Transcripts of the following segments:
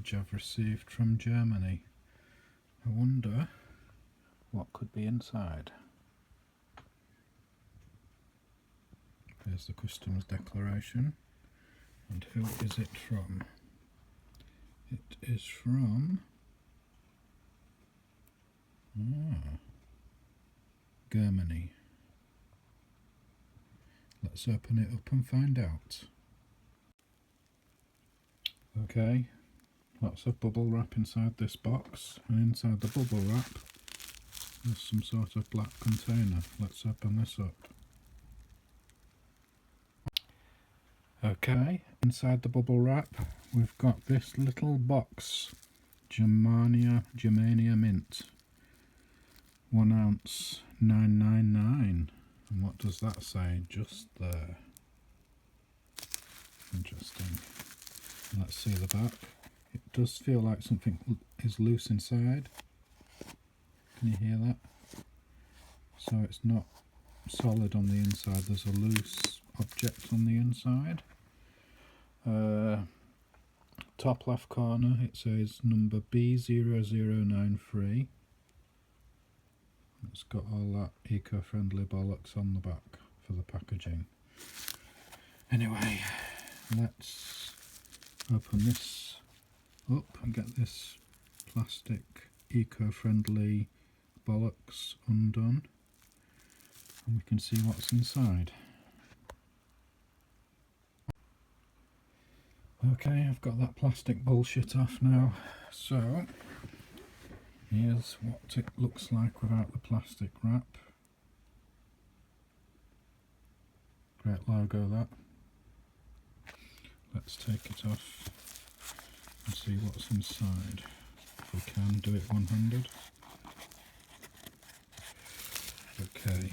package I've received from Germany. I wonder what could be inside. There's the customs declaration. And who is it from? It is from Germany. Let's open it up and find out. Okay, lots of bubble wrap inside this box, and inside the bubble wrap there's some sort of black container. Let's open this up. Okay, inside the bubble wrap we've got this little box, Germania mint, 1 ounce, 9.99. And what does that say just there? Interesting. Let's see the back. It does feel like something is loose inside. Can you hear that? So it's not solid on the inside, there's a loose object on the inside. Top left corner it says number B0093. It's got all that eco-friendly bollocks on the back for the packaging. Anyway, let's open this up and get this plastic eco-friendly bollocks undone, and we can see what's inside. Okay, I've got that plastic bullshit off now, so here's what it looks like without the plastic wrap. Great logo that. Let's take it off and see what's inside. If we can do it one-handed. Okay.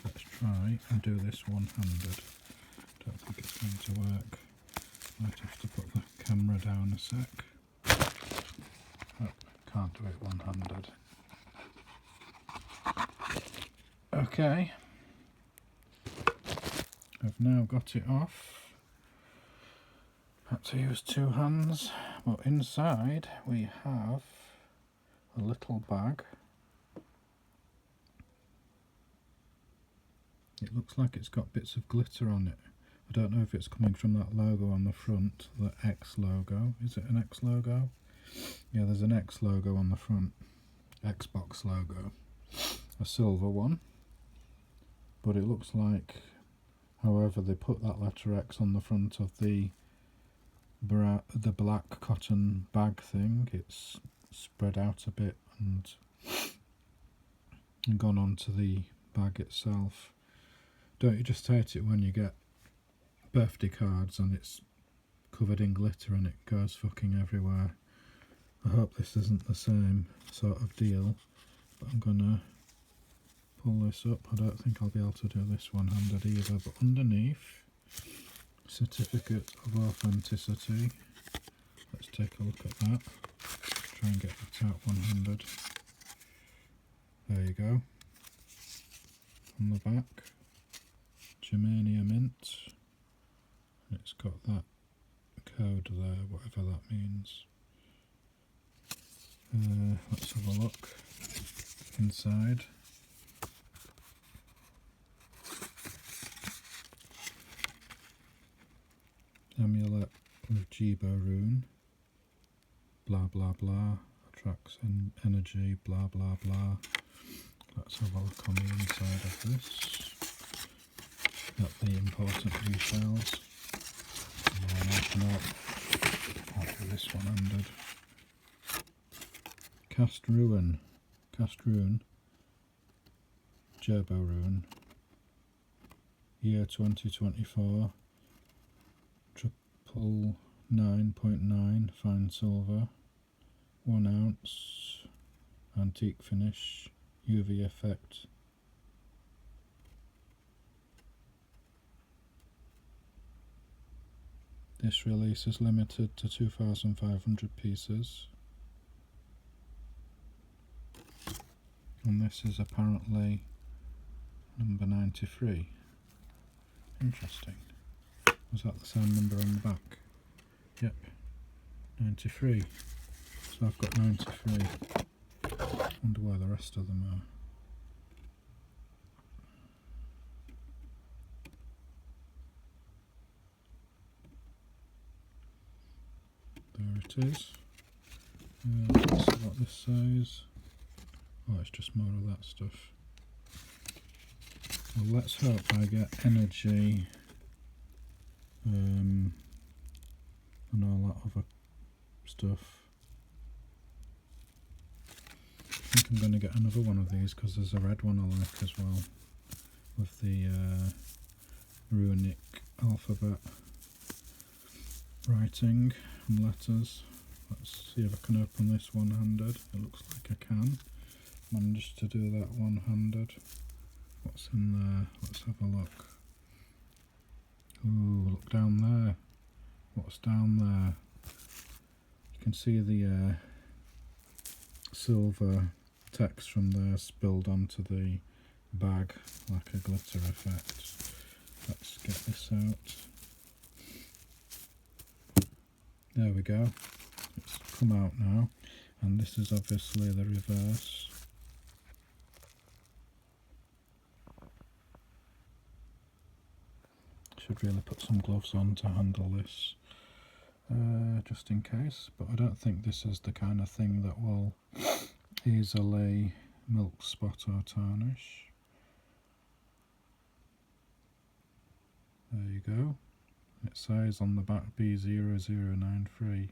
Let's try and do this one-handed. Don't think it's going to work. Might have to put the camera down a sec. Oh, can't do it one-handed. Okay. I've now got it off. Had to use 2 hands, but inside we have a little bag. It looks like it's got bits of glitter on it. I don't know if it's coming from that logo on the front, the X logo. Is it an X logo? Yeah, there's an X logo on the front. Xbox logo. A silver one. But it looks like, however they put that letter X on the front of the black cotton bag thing, it's spread out a bit and gone onto the bag itself. Don't you just hate it when you get birthday cards and it's covered in glitter and it goes fucking everywhere? I hope this isn't the same sort of deal, but I'm gonna pull this up. I don't think I'll be able to do this one-handed either, but underneath, certificate of authenticity. Let's take a look at that. Try and get that out one-handed. There you go. On the back, Germania mint. It's got that code there, whatever that means. Let's have a look inside. Amulet with Rune. Blah blah blah. Attracts energy. Blah blah blah. Let's have a look on the inside of this. Got the important details. Open up. I'll do this one handed. Cast Rune. Rune. Year 2024. 9.9 fine silver. 1 ounce. Antique finish. UV effect. This release is limited to 2,500 pieces. And this is apparently number 93. Interesting. Was that the same number on the back? 93. So I've got 93. Wonder where the rest of them are. There it is. Let's see what this says. Oh, it's just more of that stuff. Well, let's hope I get energy and all that other stuff. I think I'm going to get another one of these because there's a red one I like as well, with the runic alphabet writing and letters. Let's see if I can open this one-handed. It looks like I can. Managed to do that one-handed. What's in there? Let's have a look. Ooh, look down there. What's down there? You can see the silver text from there spilled onto the bag like a glitter effect. Let's get this out. There we go. It's come out now, and this is obviously the reverse. Should really put some gloves on to handle this, just in case, but I don't think this is the kind of thing that will easily milk spot or tarnish. There you go. It says on the back B0093.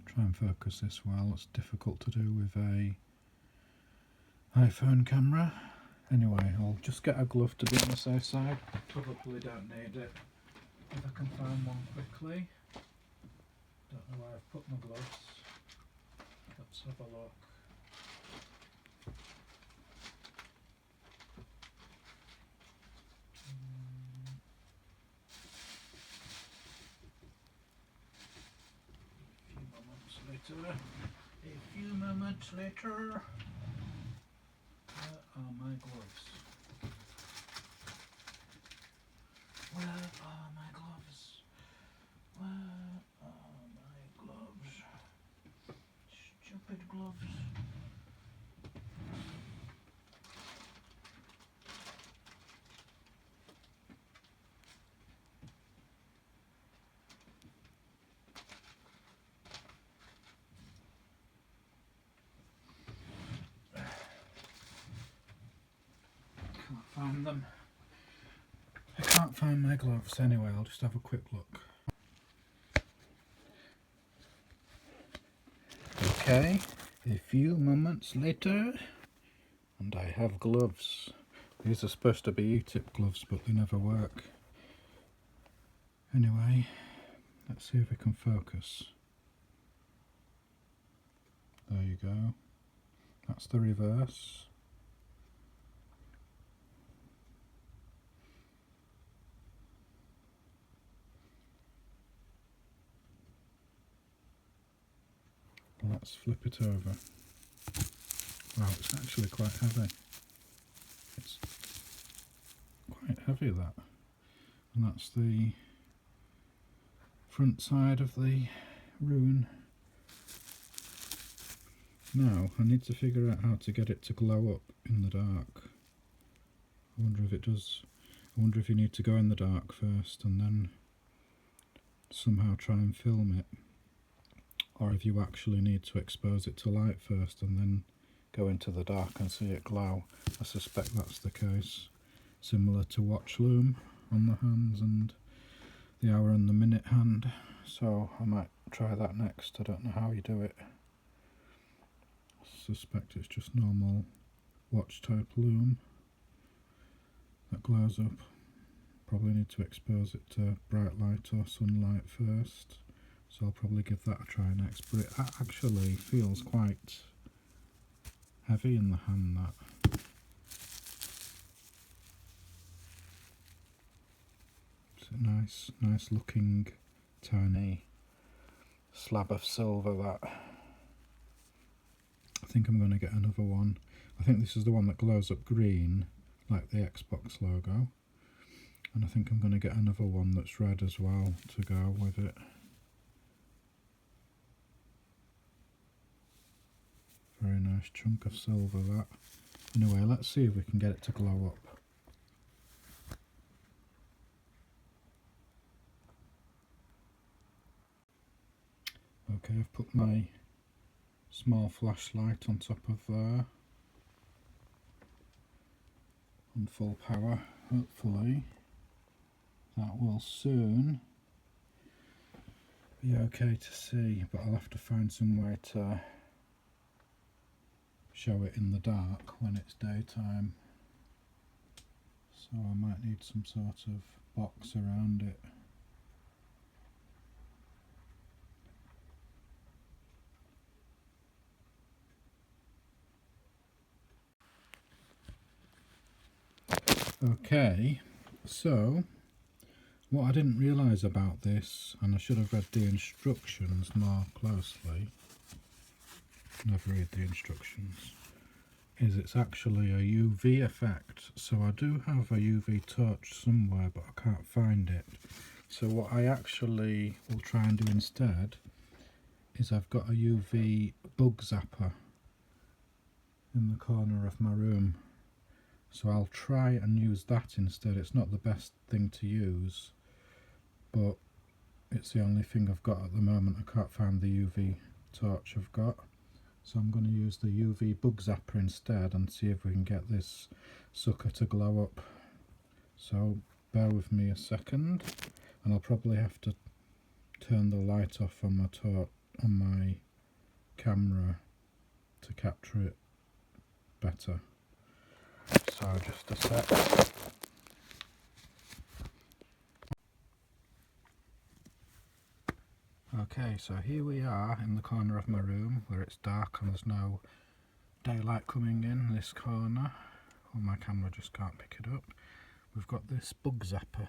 Try and focus this well. It's difficult to do with a iPhone camera. Anyway, I'll just get a glove to be on the safe side. Probably don't need it if I can find one quickly. Don't know where I've put my gloves. Let's have a look. A few moments later, where are my gloves? Where are my gloves? Where are my gloves? Stupid gloves. Find them. I can't find my gloves. Anyway, I'll just have a quick look. Okay, a few moments later, and I have gloves. These are supposed to be E-tip gloves, but they never work. Anyway, let's see if we can focus. There you go. That's the reverse. Let's flip it over. Wow, it's actually quite heavy. It's quite heavy, that. And that's the front side of the rune. Now, I need to figure out how to get it to glow up in the dark. I wonder if it does. I wonder if you need to go in the dark first and then somehow try and film it. Or if you actually need to expose it to light first and then go into the dark and see it glow. I suspect that's the case. Similar to watch loom on the hands and the hour and the minute hand. So I might try that next. I don't know how you do it. I suspect it's just normal watch type loom that glows up. Probably need to expose it to bright light or sunlight first. So I'll probably give that a try next, but it actually feels quite heavy in the hand, that. It's a nice looking tiny slab of silver, that. I think I'm going to get another one. I think this is the one that glows up green, like the Xbox logo. And I think I'm going to get another one that's red as well to go with it. Very nice chunk of silver that. Anyway, let's see if we can get it to glow up. Okay, I've put my small flashlight on top of there on full power. Hopefully that will soon be okay to see, but I'll have to find some way to show it in the dark when it's daytime, so I might need some sort of box around it. Okay, so what I didn't realise about this, and I should have read the instructions more closely, never read the instructions, is it's actually a UV effect. So I do have a UV torch somewhere, but I can't find it. So what I actually will try and do instead is I've got a UV bug zapper in the corner of my room. So I'll try and use that instead. It's not the best thing to use, but it's the only thing I've got at the moment. I can't find the UV torch I've got. So I'm going to use the UV bug zapper instead and see if we can get this sucker to glow up. So bear with me a second, and I'll probably have to turn the light off on my camera to capture it better. So just a sec. Okay, so here we are in the corner of my room where it's dark and there's no daylight coming in this corner. Well, my camera just can't pick it up. We've got this bug zapper,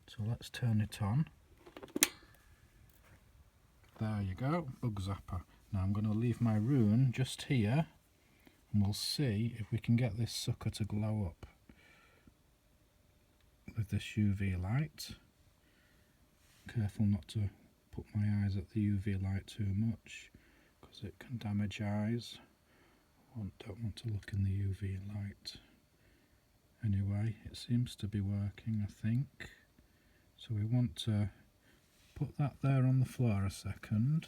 so let's turn it on. There you go, bug zapper. Now I'm going to leave my rune just here and we'll see if we can get this sucker to glow up with this UV light. Careful not to put my eyes at the UV light too much because it can damage eyes. Don't want to look in the UV light. Anyway, it seems to be working, I think. So we want to put that there on the floor a second,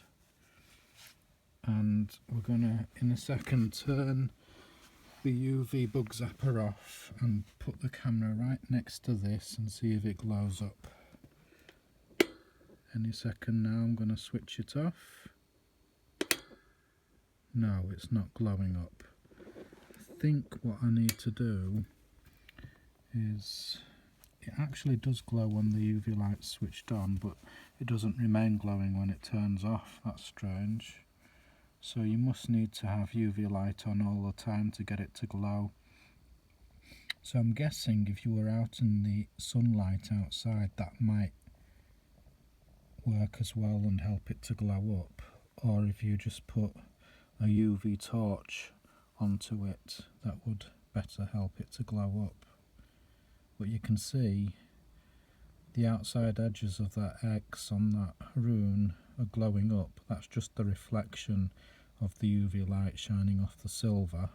and we're going to in a second turn the UV bug zapper off and put the camera right next to this and see if it glows up. Any second now. I'm going to switch it off. No, it's not glowing up. I think what I need to do is, it actually does glow when the UV light's switched on, but it doesn't remain glowing when it turns off. That's strange. So you must need to have UV light on all the time to get it to glow. So I'm guessing if you were out in the sunlight outside, that might work as well and help it to glow up. Or if you just put a UV torch onto it, that would better help it to glow up. But you can see the outside edges of that X on that rune are glowing up. That's just the reflection of the UV light shining off the silver,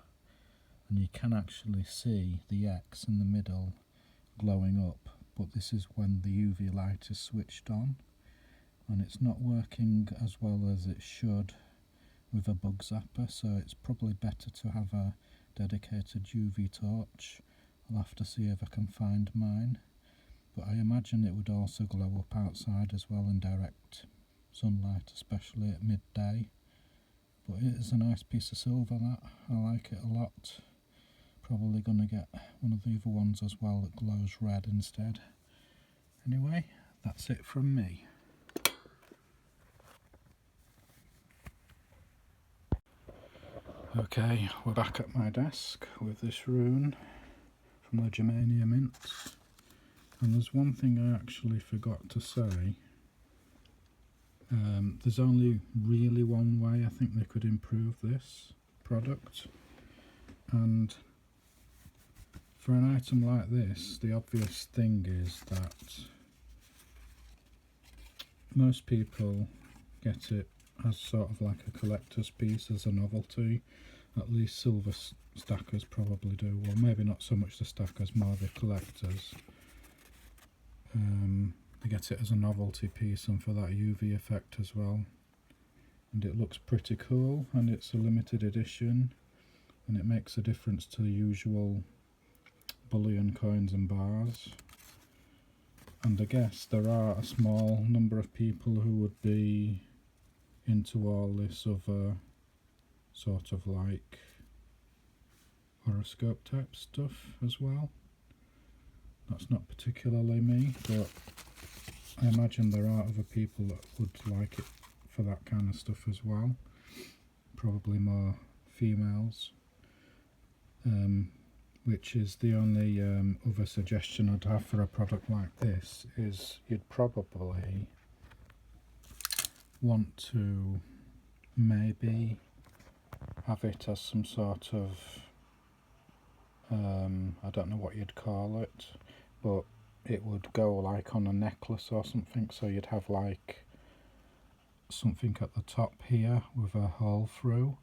and you can actually see the X in the middle glowing up, but this is when the UV light is switched on, and it's not working as well as it should with a bug zapper, so it's probably better to have a dedicated UV torch. I'll have to see if I can find mine, but I imagine it would also glow up outside as well in direct sunlight, especially at midday. But it is a nice piece of silver, that. I like it a lot. Probably going to get one of the other ones as well that glows red instead. Anyway, that's it from me. Okay, we're back at my desk with this rune from the Germania mint. And there's one thing I actually forgot to say. There's only really one way I think they could improve this product, and for an item like this, the obvious thing is that most people get it as sort of like a collector's piece, as a novelty. At least silver stackers probably do. Well, maybe not so much the stackers, more the collectors. They get it as a novelty piece and for that UV effect as well. And it looks pretty cool, and it's a limited edition, and it makes a difference to the usual bullion coins and bars. And I guess there are a small number of people who would be into all this other sort of like horoscope type stuff as well. That's not particularly me, but I imagine there are other people that would like it for that kind of stuff as well. Probably more females. Which is the only other suggestion I'd have for a product like this, is you'd probably want to maybe have it as some sort of I don't know what you'd call it, but it would go like on a necklace or something, so you'd have like something at the top here with a hole through,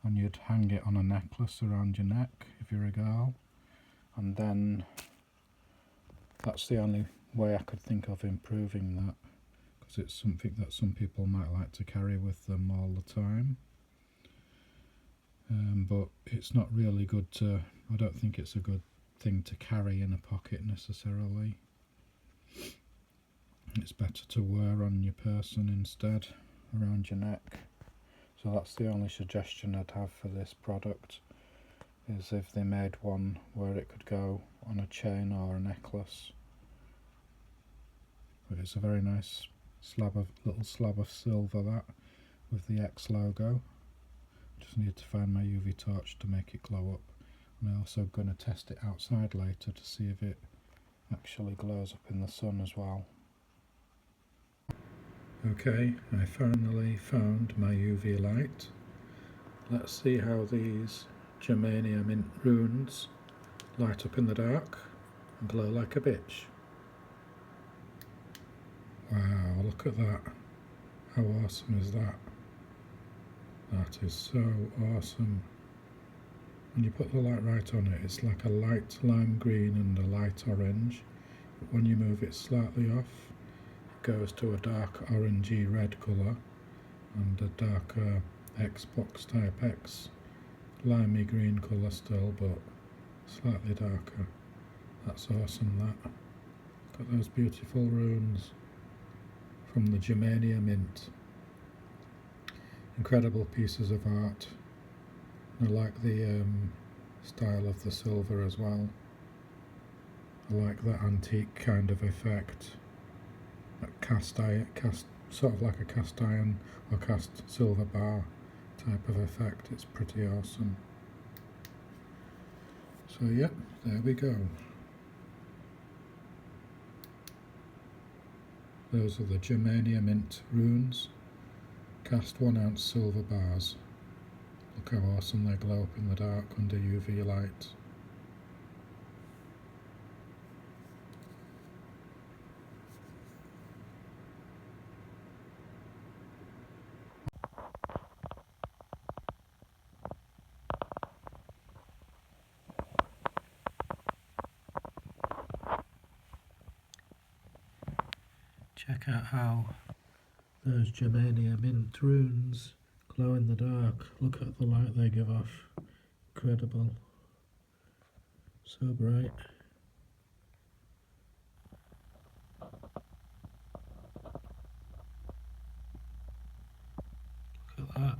and you'd hang it on a necklace around your neck if you're a girl. And then that's the only way I could think of improving that, because it's something that some people might like to carry with them all the time. But it's not really good to, I don't think it's a good thing to carry in a pocket necessarily. It's better to wear on your person instead, around your neck. So that's the only suggestion I'd have for this product, is if they made one where it could go on a chain or a necklace. But it's a very nice little slab of silver, that, with the X logo. Just need to find my UV torch to make it glow up. And I'm also going to test it outside later to see if it actually glows up in the sun as well. Okay, I finally found my UV light. Let's see how these Germania mint runes light up in the dark and glow like a bitch. Wow, look at that. How awesome is that? That is so awesome. When you put the light right on it, it's like a light lime green and a light orange. But when you move it slightly off, it goes to a dark orangey red colour, and a darker Xbox Type X limey green colour still, but slightly darker. That's awesome, that. Got those beautiful runes from the Germania mint. Incredible pieces of art. I like the style of the silver as well. I like that antique kind of effect. That sort of like a cast iron or cast silver bar type of effect. It's pretty awesome. So yep, there we go. Those are the Germania mint runes. Cast 1 ounce silver bars. Look how awesome they glow up in the dark under UV light. Check out how those Germania mint runes glow in the dark. Look at the light they give off. Incredible. So bright. Look at that.